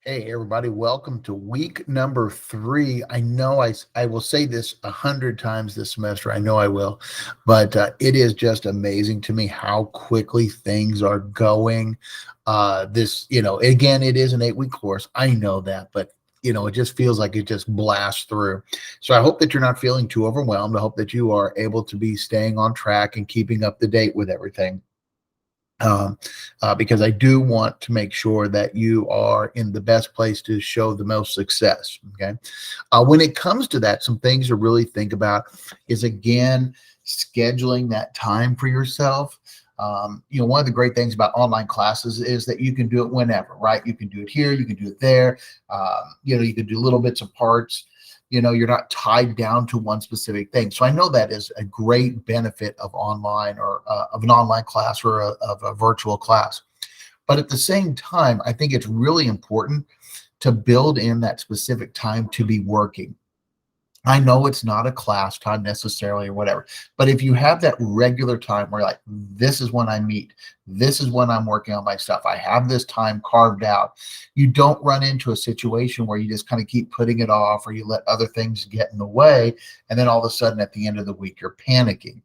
Hey, everybody, welcome to week number 3. I know I will say this 100 times this semester. I know I will, but it is just amazing to me how quickly things are going. Again, it is an 8-week course. I know that, but it just feels like it just blasts through. So I hope that you're not feeling too overwhelmed. I hope that you are able to be staying on track and keeping up to date with everything. Because I do want to make sure that you are in the best place to show the most success. Okay. When it comes to that, some things to really think about is, again, scheduling that time for yourself. One of the great things about online classes is that you can do it whenever, right? You can do it here, you can do it there. You can do little bits of parts. You're not tied down to one specific thing. So I know that is a great benefit of online or of an online class or of a virtual class. But at the same time, I think it's really important to build in that specific time to be working. I know it's not a class time necessarily or whatever, but if you have that regular time where, like, this is when I meet, this is when I'm working on my stuff, I have this time carved out, you don't run into a situation where you just kind of keep putting it off or you let other things get in the way. And then all of a sudden at the end of the week, you're panicking.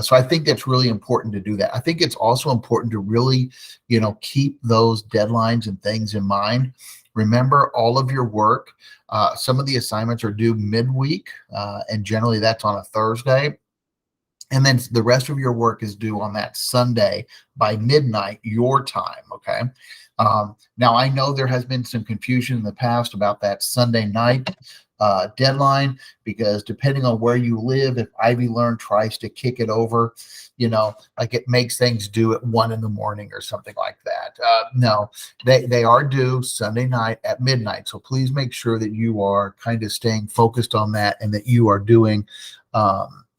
So I think that's really important to do that. I think it's also important to really, keep those deadlines and things in mind. Remember all of your work. Some of the assignments are due midweek, and generally that's on a Thursday. And then the rest of your work is due on that Sunday by midnight, your time. Okay. Now, I know there has been some confusion in the past about that Sunday night deadline, because depending on where you live, if Ivy Learn tries to kick it over, like it makes things due at 1 a.m. or something like that. No, they are due Sunday night at midnight. So please make sure that you are kind of staying focused on that, and that you are doing,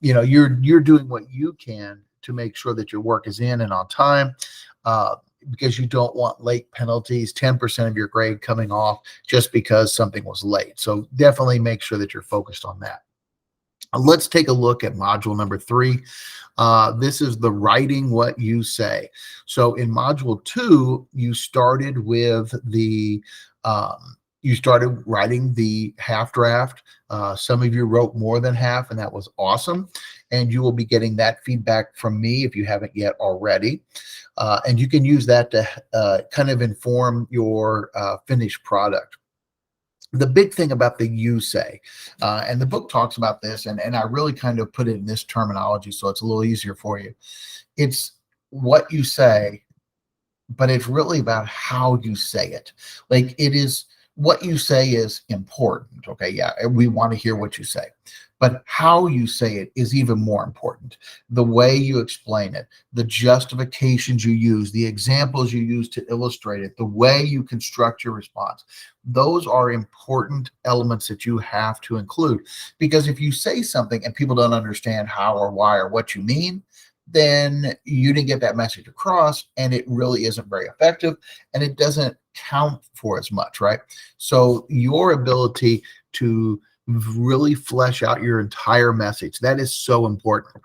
you're doing what you can to make sure that your work is in and on time. Because you don't want late penalties, 10% of your grade coming off just because something was late. So definitely make sure that you're focused on that. Let's take a look at module number 3. This is the writing what you say. So in module 2, you started with you started writing the half draft. Some of you wrote more than half, and that was awesome. And you will be getting that feedback from me if you haven't yet already. And you can use that to kind of inform your finished product. The big thing about the you say, and the book talks about this, and I really kind of put it in this terminology so it's a little easier for you. It's what you say, but it's really about how you say it. Like, it is what you say is important. Okay. Yeah. We want to hear what you say, but how you say it is even more important. The way you explain it, the justifications you use, the examples you use to illustrate it, the way you construct your response, those are important elements that you have to include. Because if you say something and people don't understand how or why or what you mean, then you didn't get that message across, and it really isn't very effective, and it doesn't count for as much, right? So your ability to really flesh out your entire message, that is so important.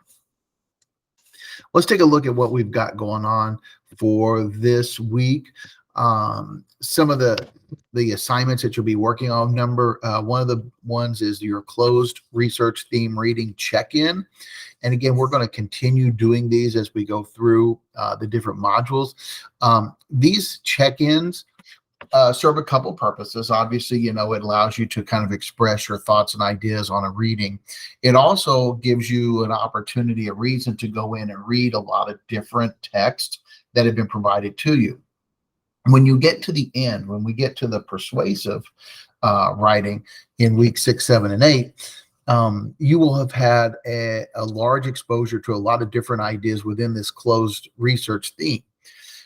Let's take a look at what we've got going on for this week. Some of the assignments that you'll be working on. One of the ones is your closed research theme reading check-in. And again, we're going to continue doing these as we go through the different modules. These check-ins serve a couple purposes. Obviously, it allows you to kind of express your thoughts and ideas on a reading. It also gives you an opportunity, a reason to go in and read a lot of different texts that have been provided to you. When you get to the end, when we get to the persuasive writing in week 6, 7, and 8, you will have had a large exposure to a lot of different ideas within this closed research theme.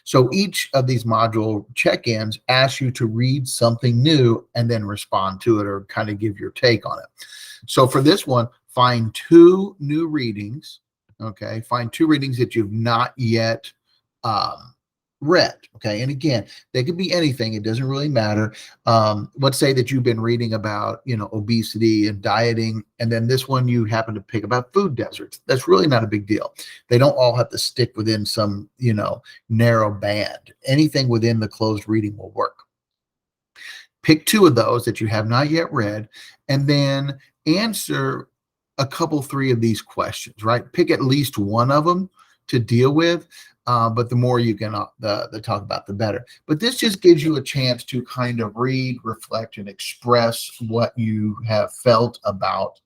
So each of these module check-ins asks you to read something new and then respond to it, or kind of give your take on it. So for this one, find 2 new readings. Okay, find 2 readings that you've not yet read. Okay, and again, they could be anything. It doesn't really matter. Let's say that you've been reading about, obesity and dieting, and then this one you happen to pick about food deserts. That's really not a big deal. They don't all have to stick within some, narrow band. Anything within the closed reading will work. Pick two of those that you have not yet read, and then answer a couple, three of these questions, right? Pick at least one of them to deal with. But the more you can the talk about, the better. But this just gives you a chance to kind of read, reflect, and express what you have felt about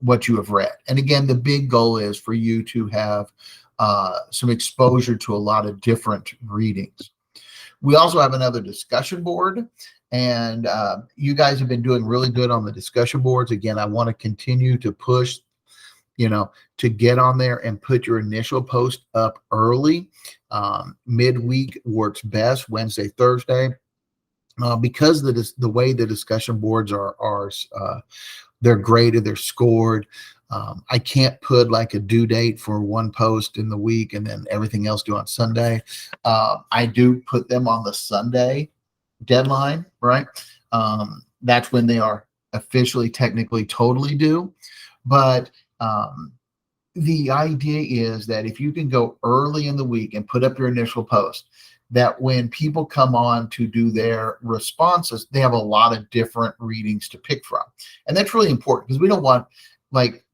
what you have read. And again, the big goal is for you to have some exposure to a lot of different readings. We also have another discussion board, and you guys have been doing really good on the discussion boards. Again, I want to continue to push, to get on there and put your initial post up early. Midweek works best, Wednesday, Thursday, because the way the discussion boards are they're graded, they're scored. I can't put like a due date for one post in the week and then everything else due on Sunday. I do put them on the Sunday deadline, right? That's when they are officially, technically, totally due. But the idea is that if you can go early in the week and put up your initial post, that when people come on to do their responses, they have a lot of different readings to pick from. And that's really important because we don't want like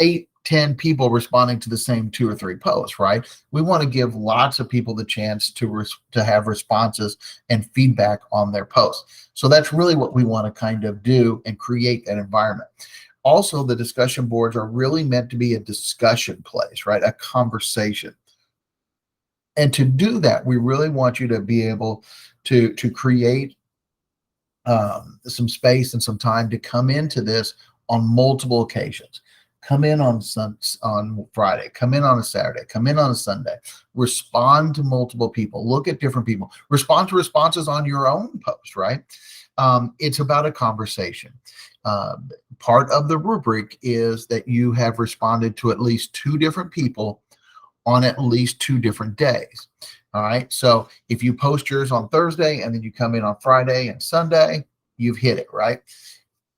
8-10 people responding to the same 2 or 3 posts, right? We want to give lots of people the chance to have responses and feedback on their posts. So that's really what we want to kind of do and create that environment. Also, the discussion boards are really meant to be a discussion place, right? A conversation. And to do that, we really want you to be able to create some space and some time to come into this on multiple occasions. Come in on Friday, come in on a Saturday, come in on a Sunday, respond to multiple people, look at different people, respond to responses on your own post, right? It's about a conversation. Part of the rubric is that you have responded to at least 2 different people on at least 2 different days. All right. So if you post yours on Thursday and then you come in on Friday and Sunday, you've hit it, right?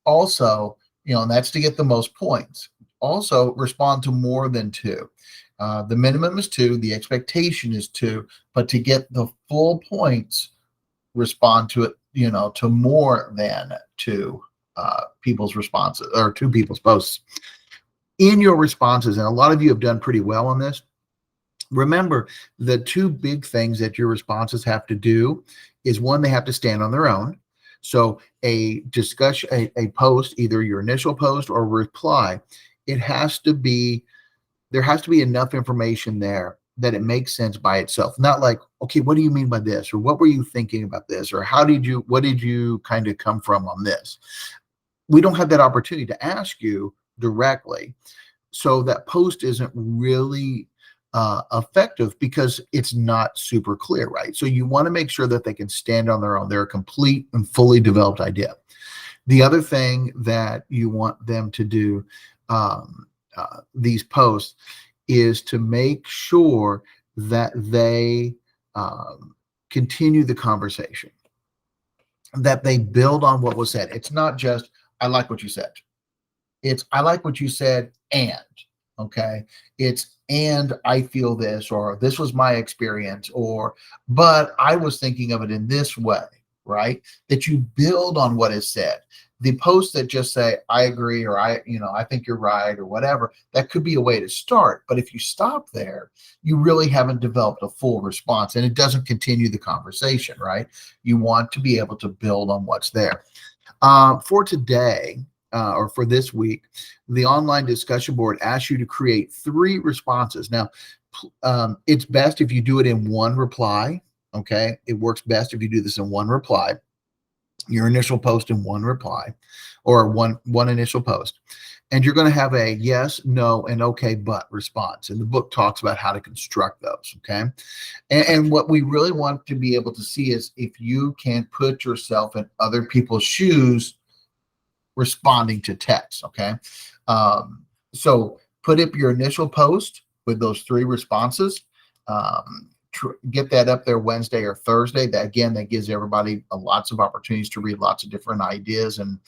Also, and that's to get the most points. Also, respond to more than 2. The minimum is 2. The expectation is 2. But to get the full points, respond to it, to more than 2 people's responses or 2 people's posts. In your responses, and a lot of you have done pretty well on this, remember the 2 big things that your responses have to do is, one, they have to stand on their own. So a discussion, a post, either your initial post or reply, there has to be enough information there that it makes sense by itself. Not like, okay, what do you mean by this? Or what were you thinking about this? Or what did you kind of come from on this? We don't have that opportunity to ask you directly. So that post isn't really effective because it's not super clear, right? So you want to make sure that they can stand on their own. They're a complete and fully developed idea. The other thing that you want them to do, these posts, is to make sure that they continue the conversation, that they build on what was said. It's not just, I like what you said. It's, I like what you said, and, okay? It's, and I feel this, or this was my experience, or, but I was thinking of it in this way, right? That you build on what is said. The posts that just say, I agree, or I think you're right, or whatever, that could be a way to start. But if you stop there, you really haven't developed a full response, and it doesn't continue the conversation, right? You want to be able to build on what's there. For today, or for this week, the online discussion board asks you to create 3 responses. Now, it's best if you do it in one reply, okay? It works best if you do this in one reply. Your initial post in one reply, or one initial post, and you're going to have a yes, no, and okay, but response. And the book talks about how to construct those. Okay, and what we really want to be able to see is if you can put yourself in other people's shoes responding to text. Okay, so put up your initial post with those 3 responses. Get that up there Wednesday or Thursday. That gives everybody lots of opportunities to read lots of different ideas and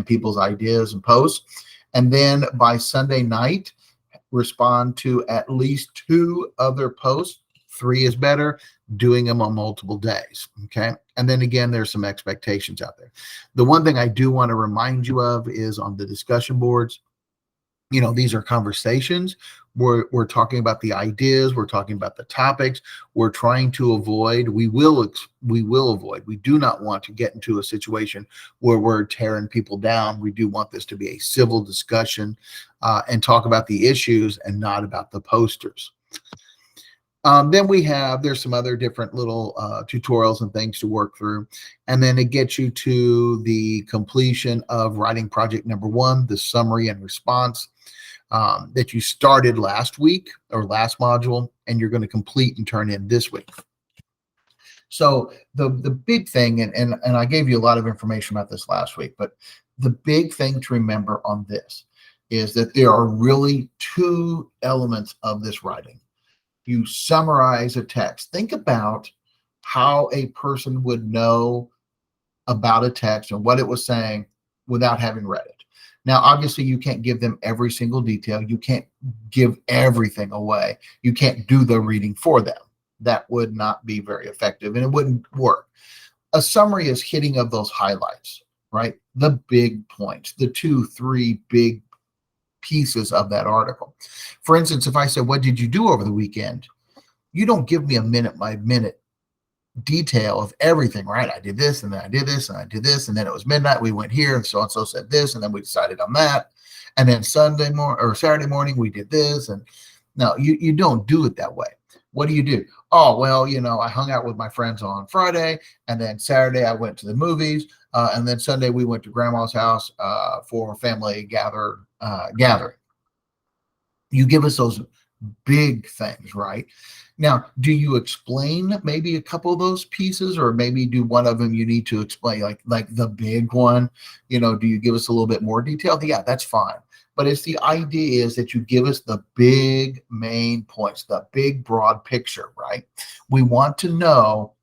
people's ideas and posts. And then by Sunday night, respond to at least 2 other posts 3 is better, doing them on multiple days. Okay. And then again, there's some expectations out there. The one thing I do want to remind you of is on the discussion boards, these are conversations. We're talking about the ideas. We're talking about the topics. We're trying to avoid. We will avoid. We do not want to get into a situation where we're tearing people down. We do want this to be a civil discussion and talk about the issues and not about the posters. Then there's some other different little tutorials and things to work through. And then it gets you to the completion of writing project number 1, the summary and response that you started last week or last module, and you're going to complete and turn in this week. So the big thing, and I gave you a lot of information about this last week, but the big thing to remember on this is that there are really 2 elements of this writing. You summarize a text. Think about how a person would know about a text and what it was saying without having read it. Now, obviously, you can't give them every single detail. You can't give everything away. You can't do the reading for them. That would not be very effective, and it wouldn't work. A summary is hitting of those highlights, right? The big points, the 2, 3 big pieces of that article. For instance, if I said, what did you do over the weekend? You don't give me a minute by minute detail of everything, right? I did this, and then I did this, and I did this, and then it was midnight. We went here, and so said this, and then we decided on that. And then Saturday morning, we did this. And no, you don't do it that way. What do? Oh, well, I hung out with my friends on Friday, and then Saturday I went to the movies, and then Sunday we went to grandma's house for a family gathering. You give us those big things, right? Now, do you explain maybe a couple of those pieces, or maybe do one of them you need to explain, like the big one? Do you give us a little bit more detail? Yeah, that's fine. But it's the idea is that you give us the big main points, the big broad picture, right? We want to know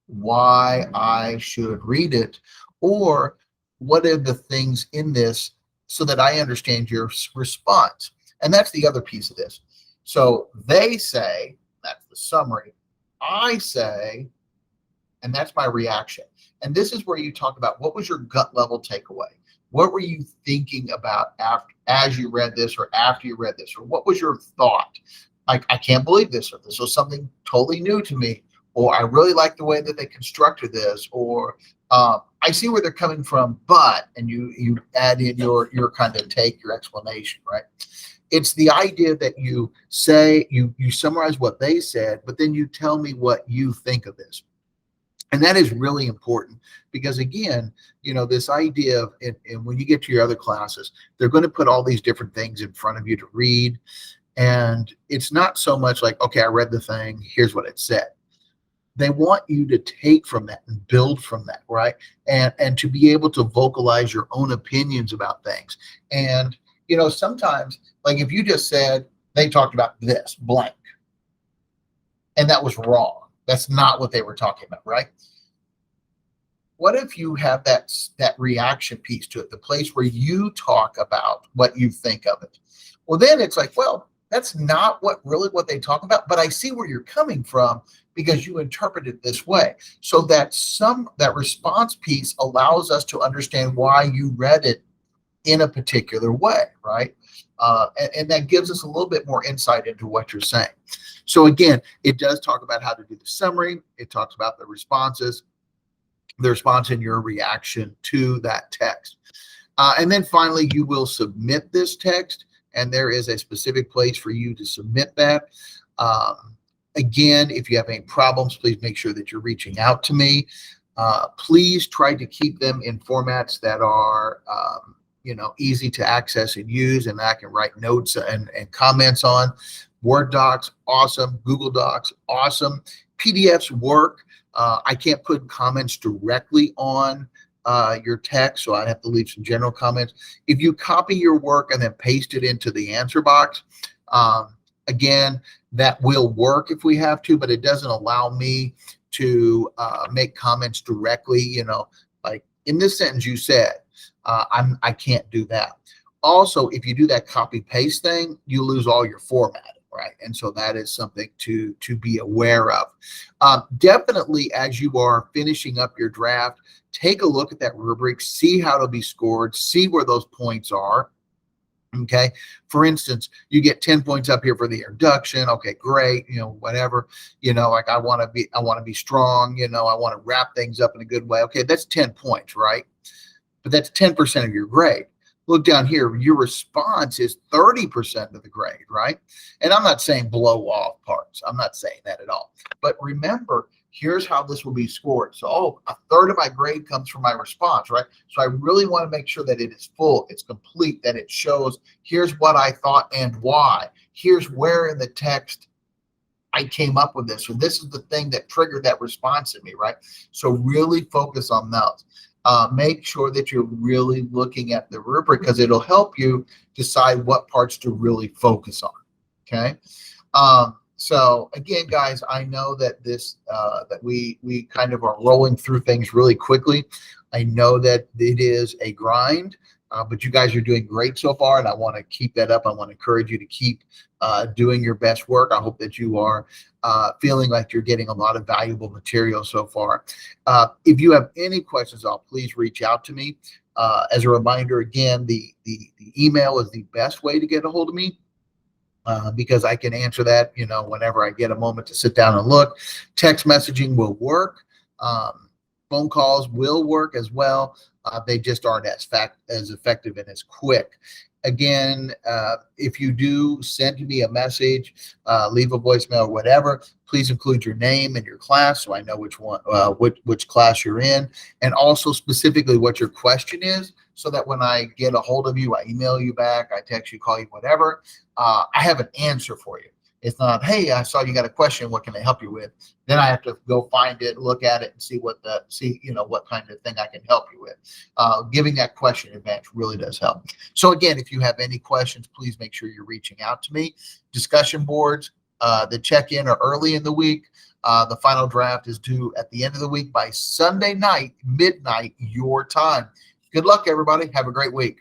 why I should read it, or what are the things in this so that I understand your response. And that's the other piece of this. So they say, that's the summary. I say, and that's my reaction. And this is where you talk about what was your gut level takeaway? What were you thinking about as you read this, or after you read this, or what was your thought? I can't believe this, or this was something totally new to me, or I really like the way that they constructed this, or I see where they're coming from, but, and you add in your kind of take, your explanation, right? It's the idea that you say, you summarize what they said, but then you tell me what you think of this. And that is really important because, again, this idea of, and when you get to your other classes, they're going to put all these different things in front of you to read. And it's not so much like, okay, I read the thing, here's what it said. They want you to take from that and build from that, right? And to be able to vocalize your own opinions about things. And, sometimes, like if you just said, they talked about this blank, and that was wrong. That's not what they were talking about, right? What if you have that reaction piece to it, the place where you talk about what you think of it? Well, then it's like, well, that's not what they talk about, but I see where you're coming from because you interpret it this way. So that response piece allows us to understand why you read it in a particular way, right? And that gives us a little bit more insight into what you're saying. So again, it does talk about how to do the summary. It talks about the responses, the response and your reaction to that text. And then finally, you will submit this text, and there is a specific place for you to submit that. Again, if you have any problems, please make sure that you're reaching out to me. Please try to keep them in formats that are easy to access and use, and I can write notes and comments on. Word docs, awesome. Google Docs, awesome. PDFs work. I can't put comments directly on your text, so I'd have to leave some general comments. If you copy your work and then paste it into the answer box, again, that will work if we have to, but it doesn't allow me to make comments directly, like in this sentence you said, I can't do that. Also, if you do that copy paste thing, you lose all your formatting. right? And so that is something to be aware of. Definitely, as you are finishing up your draft, take a look at that rubric, see how it'll be scored, see where those points are. Okay. For instance, you get 10 points up here for the introduction. Okay, great. Whatever, like I want to be strong, I want to wrap things up in a good way. Okay. That's 10 points, right? But that's 10% of your grade. Look down here, your response is 30% of the grade, right? And I'm not saying blow off parts. I'm not saying that at all. But remember, here's how this will be scored. So, a third of my grade comes from my response, right? So I really want to make sure that it is full, it's complete, that it shows here's what I thought and why. Here's where in the text I came up with this. So this is the thing that triggered that response in me, right? So really focus on those. Make sure that you're really looking at the rubric because it'll help you decide what parts to really focus on. Okay. So again, guys, I know that that we kind of are rolling through things really quickly. I know that it is a grind, but you guys are doing great so far, and I want to keep that up. I want to encourage you to keep doing your best work. I hope that you are feeling like you're getting a lot of valuable material so far. If you have any questions, please reach out to me. As a reminder, again, the email is the best way to get a hold of me. Because I can answer that, whenever I get a moment to sit down and look. Text messaging will work. Phone calls will work as well. They just aren't as effective and as quick. Again, if you do send me a message, leave a voicemail or whatever, please include your name and your class so I know which class you're in, and also specifically what your question is, so that when I get a hold of you, I email you back, I text you, call you, whatever, I have an answer for you. It's not, hey, I saw you got a question, what can I help you with? Then I have to go find it, look at it, and see what kind of thing I can help you with. Giving that question in advance really does help. So again, if you have any questions, please make sure you're reaching out to me. Discussion boards, the check-in are early in the week. The final draft is due at the end of the week by Sunday night, midnight, your time. Good luck, everybody. Have a great week.